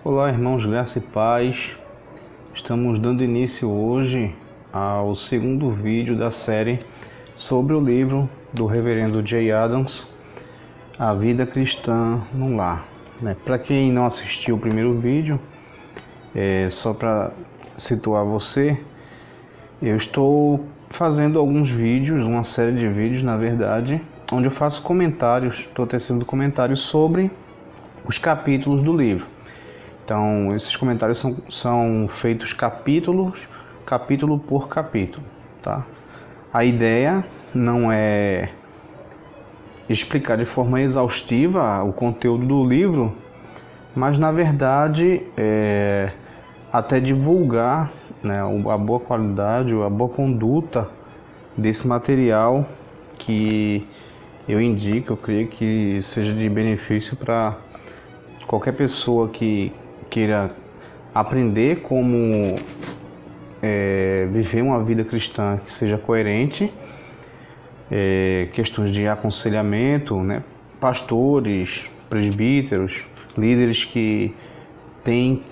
Olá, irmãos, graça e paz. Estamos dando início hoje ao segundo vídeo da série sobre o livro do reverendo Jay Adams, A Vida Cristã no Lar. Para quem não assistiu o primeiro vídeo, só para situar você, eu estou fazendo alguns vídeos, uma série de vídeos, na verdade, onde eu faço comentários, estou tecendo comentários sobre os capítulos do livro. Então, esses comentários são feitos capítulo por capítulo, tá? A ideia não é explicar de forma exaustiva o conteúdo do livro, mas, na verdade, até divulgar, né, a boa qualidade ou a boa conduta desse material que eu indico, eu creio que seja de benefício para qualquer pessoa que queira aprender como viver uma vida cristã que seja coerente, questões de aconselhamento, né? Pastores, presbíteros, líderes que têm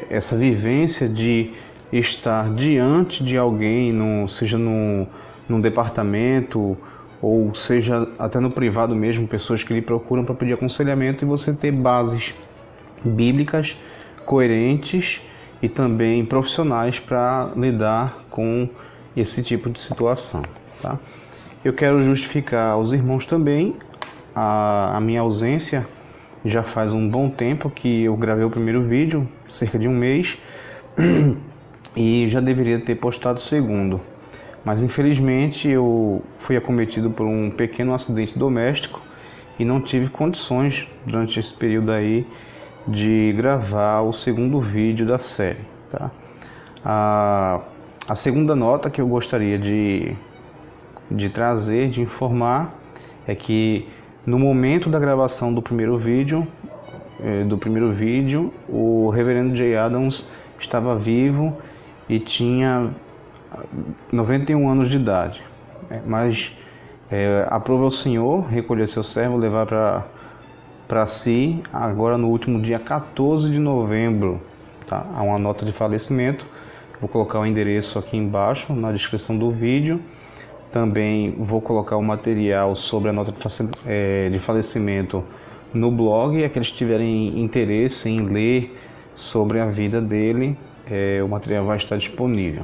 essa vivência de estar diante de alguém, seja num departamento ou seja até no privado mesmo, pessoas que lhe procuram para pedir aconselhamento, e você ter bases bíblicas coerentes e também profissionais para lidar com esse tipo de situação, tá? Eu quero justificar aos irmãos também a minha ausência. Já faz um bom tempo que eu gravei o primeiro vídeo, cerca de um mês, e já deveria ter postado o segundo, mas infelizmente eu fui acometido por um pequeno acidente doméstico e não tive condições durante esse período aí de gravar o segundo vídeo da série, tá? A segunda nota que eu gostaria de trazer, de informar, é que no momento da gravação do primeiro vídeo, o reverendo Jay Adams estava vivo e tinha 91 anos de idade, mas aprove ao Senhor recolher seu servo, levar para si, agora no último dia 14 de novembro, tá? Há uma nota de falecimento. Vou colocar o endereço aqui embaixo na descrição do vídeo. Também vou colocar o material sobre a nota de falecimento no blog, e aqueles que tiverem interesse em ler sobre a vida dele, o material vai estar disponível.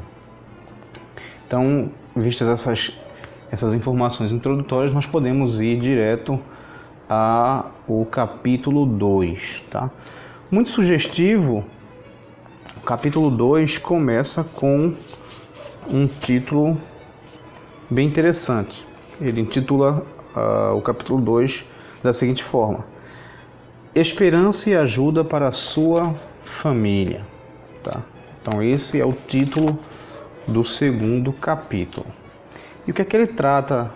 Então, vistas essas informações introdutórias, nós podemos ir direto ao capítulo 2, tá? Muito sugestivo. O capítulo 2 começa com um título bem interessante. Ele intitula o capítulo 2 da seguinte forma: Esperança e ajuda para a sua família, tá? Então esse é o título do segundo capítulo. E o que é que ele trata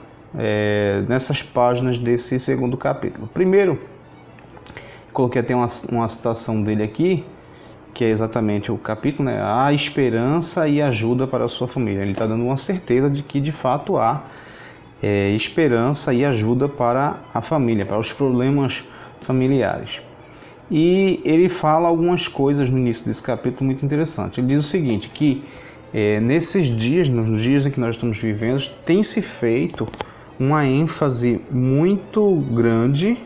nessas páginas desse segundo capítulo? Primeiro, coloquei até uma citação dele aqui, que é exatamente o capítulo, né? A esperança e ajuda para a sua família. Ele está dando uma certeza de que de fato há esperança e ajuda para a família, para os problemas familiares. E ele fala algumas coisas no início desse capítulo muito interessante. Ele diz o seguinte, que nesses dias, nos dias em que nós estamos vivendo, tem se feito uma ênfase muito grande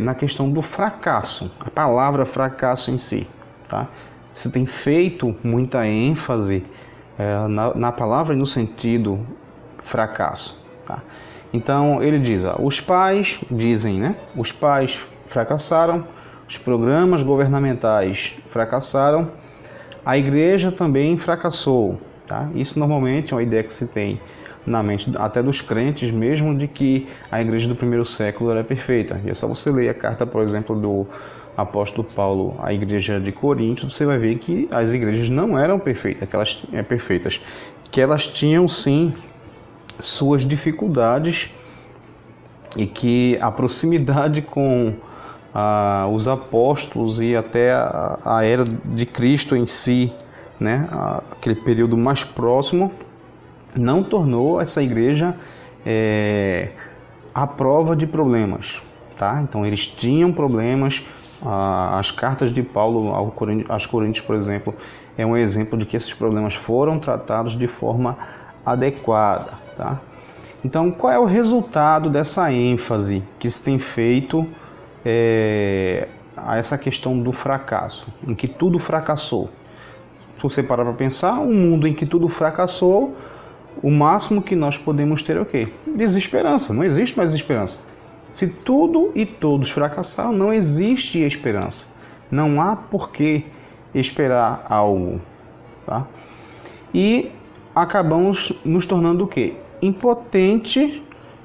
na questão do fracasso, a palavra fracasso em si, tá? Se tem feito muita ênfase na palavra e no sentido fracasso, tá? Então ele diz, os pais dizem, né? Os pais fracassaram, os programas governamentais fracassaram, a igreja também fracassou, tá? Isso normalmente é uma ideia que se tem na mente até dos crentes mesmo, de que a igreja do primeiro século era perfeita. E é só você ler a carta, por exemplo, do apóstolo Paulo à igreja de Corinto, você vai ver que as igrejas não eram perfeitas, que elas tinham sim suas dificuldades, e que a proximidade com os apóstolos e até a era de Cristo em si, né, aquele período mais próximo, não tornou essa igreja à prova de problemas, tá? Então eles tinham problemas, As cartas de Paulo aos Coríntios, por exemplo, é um exemplo de que esses problemas foram tratados de forma adequada, tá? Então, qual é o resultado dessa ênfase que se tem feito a essa questão do fracasso, em que tudo fracassou? Se você parar para pensar, um mundo em que tudo fracassou, o máximo que nós podemos ter é o quê? Desesperança. Não existe mais esperança. Se tudo e todos fracassaram, não existe esperança. Não há por que esperar algo, tá? E acabamos nos tornando o quê? Impotentes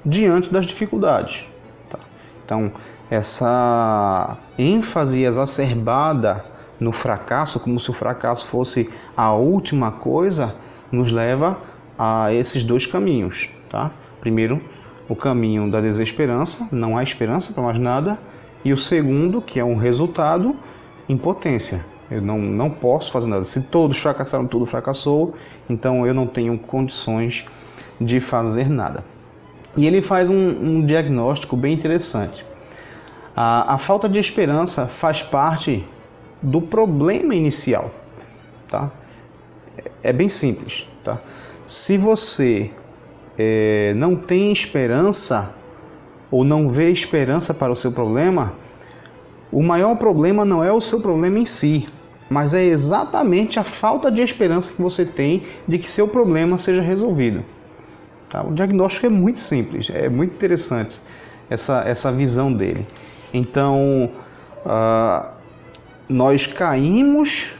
diante das dificuldades, tá? Então, essa ênfase exacerbada no fracasso, como se o fracasso fosse a última coisa, nos leva a esses dois caminhos, tá? Primeiro, o caminho da desesperança, não há esperança para mais nada, e o segundo, que é um resultado, impotência. Eu não posso fazer nada. Se todos fracassaram, tudo fracassou, então eu não tenho condições de fazer nada. E ele faz um diagnóstico bem interessante. A falta de esperança faz parte do problema inicial, tá? É bem simples, tá? Se você não tem esperança ou não vê esperança para o seu problema, o maior problema não é o seu problema em si, mas é exatamente a falta de esperança que você tem de que seu problema seja resolvido. Tá? O diagnóstico é muito simples, é muito interessante essa visão dele. Então, nós caímos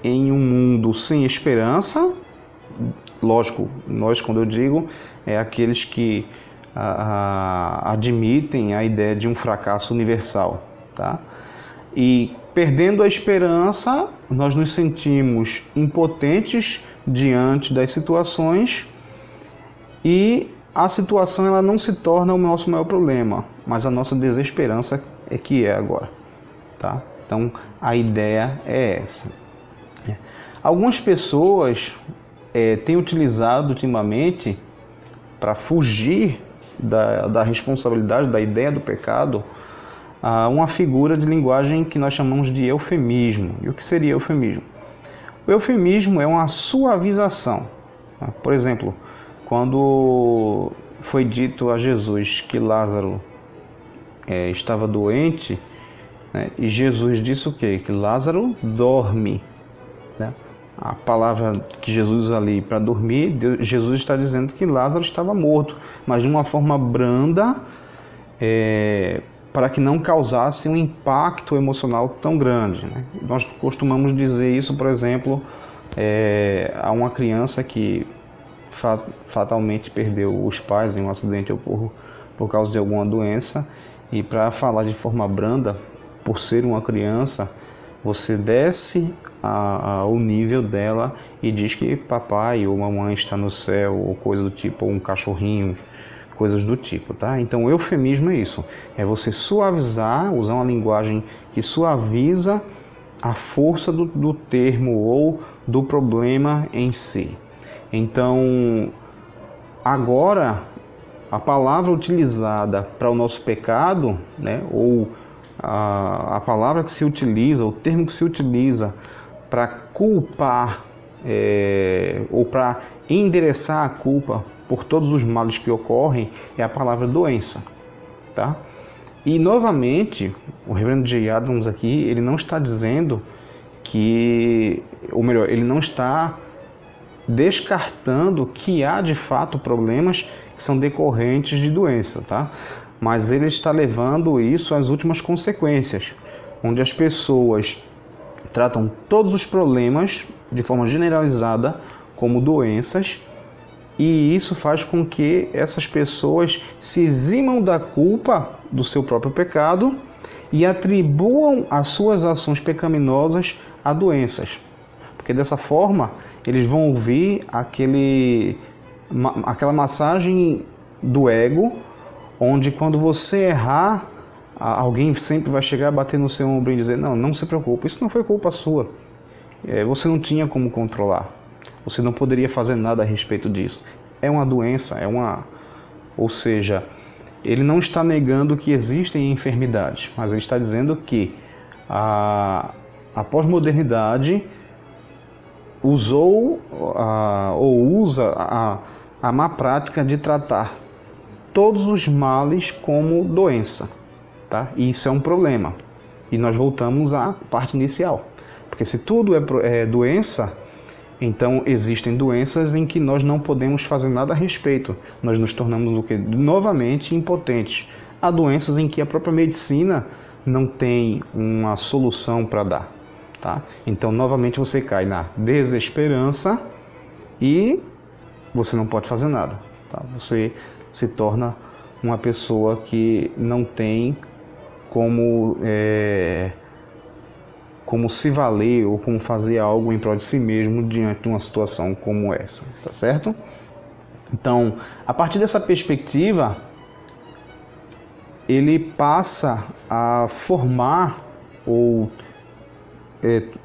em um mundo sem esperança. Lógico, nós, quando eu digo, é aqueles que admitem a ideia de um fracasso universal, tá? E perdendo a esperança, nós nos sentimos impotentes diante das situações e a situação ela não se torna o nosso maior problema, mas a nossa desesperança é que é agora, tá? Então, a ideia é essa. Algumas pessoas têm utilizado ultimamente, para fugir da responsabilidade, da ideia do pecado, uma figura de linguagem que nós chamamos de eufemismo. E o que seria eufemismo? O eufemismo é uma suavização. Por exemplo, quando foi dito a Jesus que Lázaro estava doente, né, e Jesus disse o quê? Que Lázaro dorme, né? A palavra que Jesus usa ali para dormir, Jesus está dizendo que Lázaro estava morto, mas de uma forma branda, para que não causasse um impacto emocional tão grande, né? Nós costumamos dizer isso, por exemplo, a uma criança que fatalmente perdeu os pais em um acidente ou por causa de alguma doença, e para falar de forma branda, por ser uma criança, você desce ao nível dela e diz que papai ou mamãe está no céu, ou coisa do tipo, ou um cachorrinho, coisas do tipo, tá? Então, o eufemismo é isso, é você suavizar, usar uma linguagem que suaviza a força do termo ou do problema em si. Então, agora, a palavra utilizada para o nosso pecado, né, ou a palavra que se utiliza, o termo que se utiliza para culpar ou para endereçar a culpa por todos os males que ocorrem é a palavra doença, tá? E novamente, o reverendo J. Adams aqui, ele não está dizendo que, ou melhor, ele não está descartando que há de fato problemas que são decorrentes de doença, tá? Mas ele está levando isso às últimas consequências, onde as pessoas tratam todos os problemas de forma generalizada como doenças, e isso faz com que essas pessoas se eximam da culpa do seu próprio pecado e atribuam as suas ações pecaminosas a doenças. Porque dessa forma eles vão ouvir aquela massagem do ego, onde quando você errar, alguém sempre vai chegar, bater no seu ombro e dizer: não se preocupe, isso não foi culpa sua. Você não tinha como controlar. Você não poderia fazer nada a respeito disso. É uma doença, Ou seja, ele não está negando que existem enfermidades, mas ele está dizendo que a pós-modernidade usou ou usa a má prática de tratar todos os males como doença, tá? E isso é um problema. E nós voltamos à parte inicial. Porque se tudo é doença, então existem doenças em que nós não podemos fazer nada a respeito. Nós nos tornamos novamente impotentes. Há doenças em que a própria medicina não tem uma solução para dar, tá? Então novamente você cai na desesperança e você não pode fazer nada, tá? Você se torna uma pessoa que não tem como se valer ou como fazer algo em prol de si mesmo diante de uma situação como essa, tá certo? Então, a partir dessa perspectiva, ele passa a formar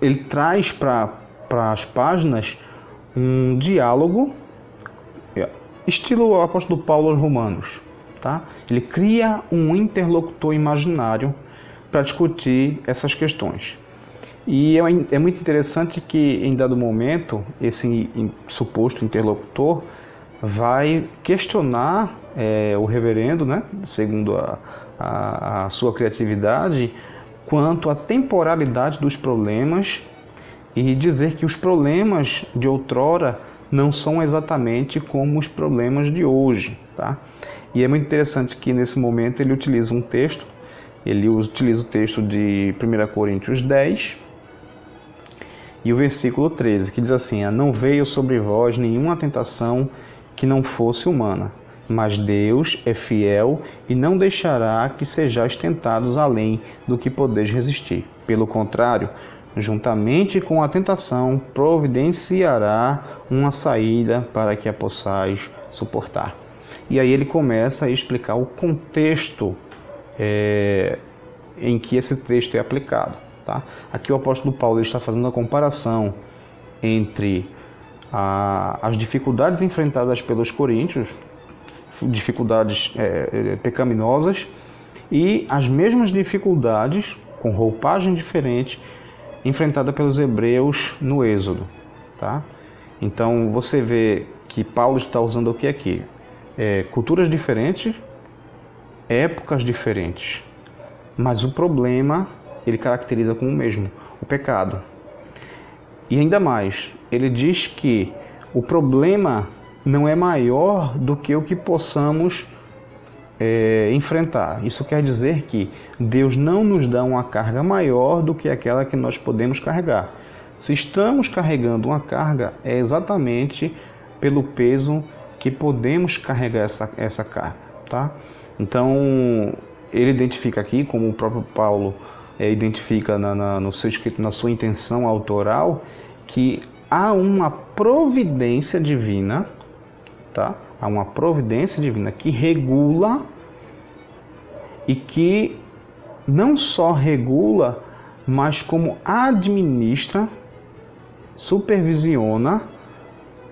ele traz para as páginas um diálogo, estilo apóstolo Paulo aos Romanos, tá? Ele cria um interlocutor imaginário para discutir essas questões. E é muito interessante que, em dado momento, esse suposto interlocutor vai questionar o reverendo, né, segundo a sua criatividade, quanto à temporalidade dos problemas e dizer que os problemas de outrora não são exatamente como os problemas de hoje, tá? E é muito interessante que, nesse momento, ele utiliza um texto, ele utiliza o texto de 1 Coríntios 10, e o versículo 13, que diz assim: não veio sobre vós nenhuma tentação que não fosse humana, mas Deus é fiel e não deixará que sejais tentados além do que podeis resistir. Pelo contrário, juntamente com a tentação, providenciará uma saída para que a possais suportar. E aí ele começa a explicar o contexto em que esse texto é aplicado. Tá? Aqui o apóstolo Paulo está fazendo a comparação entre as dificuldades enfrentadas pelos coríntios, dificuldades pecaminosas, e as mesmas dificuldades, com roupagem diferente, enfrentada pelos hebreus no Êxodo. Tá? Então você vê que Paulo está usando o que aqui? Culturas diferentes, épocas diferentes, mas o problema ele caracteriza como o mesmo, o pecado. E ainda mais, ele diz que o problema não é maior do que o que possamos enfrentar. Isso quer dizer que Deus não nos dá uma carga maior do que aquela que nós podemos carregar. Se estamos carregando uma carga, é exatamente pelo peso que podemos carregar essa carga. Tá? Então, ele identifica aqui, como o próprio Paulo identifica no seu escrito, na sua intenção autoral, que há uma providência divina, tá? Há uma providência divina que regula e que não só regula, mas como administra, supervisiona,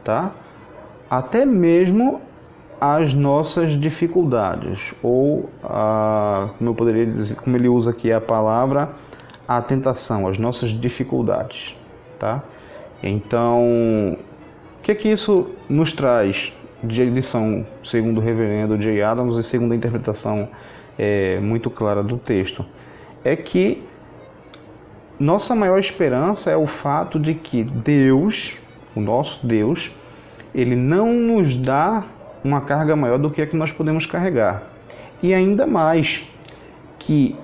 tá? Até mesmo as nossas dificuldades, ou como eu poderia dizer, como ele usa aqui a palavra, a tentação, as nossas dificuldades, tá? Então, o que é que isso nos traz de lição, segundo o reverendo Jay Adams e segundo a interpretação muito clara do texto? É que nossa maior esperança é o fato de que Deus, o nosso Deus, ele não nos dá uma carga maior do que a que nós podemos carregar. E ainda mais, que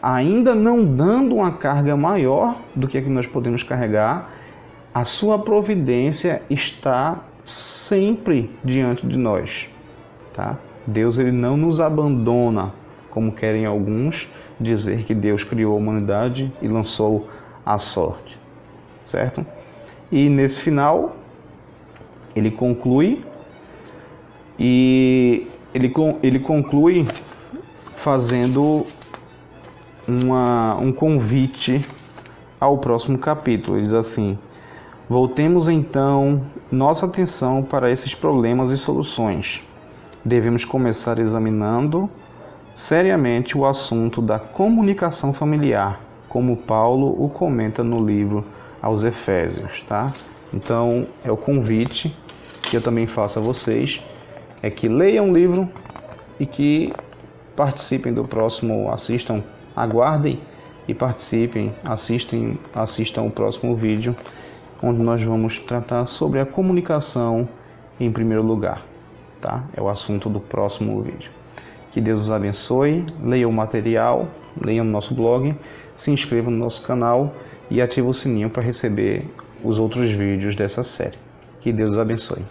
ainda não dando uma carga maior do que a que nós podemos carregar, a sua providência está sempre diante de nós. Tá? Deus ele não nos abandona, como querem alguns dizer que Deus criou a humanidade e lançou à sorte. Certo? E nesse final, ele conclui fazendo um convite ao próximo capítulo. Ele diz assim: voltemos então nossa atenção para esses problemas e soluções. Devemos começar examinando seriamente o assunto da comunicação familiar, como Paulo o comenta no livro aos Efésios, tá? Então, é o convite que eu também faço a vocês, é que leiam o livro e que participem do próximo, assistam, aguardem e participem, assistam o próximo vídeo, onde nós vamos tratar sobre a comunicação em primeiro lugar, tá? É o assunto do próximo vídeo. Que Deus os abençoe, leiam o material, leiam no nosso blog, se inscrevam no nosso canal e ativem o sininho para receber os outros vídeos dessa série. Que Deus os abençoe.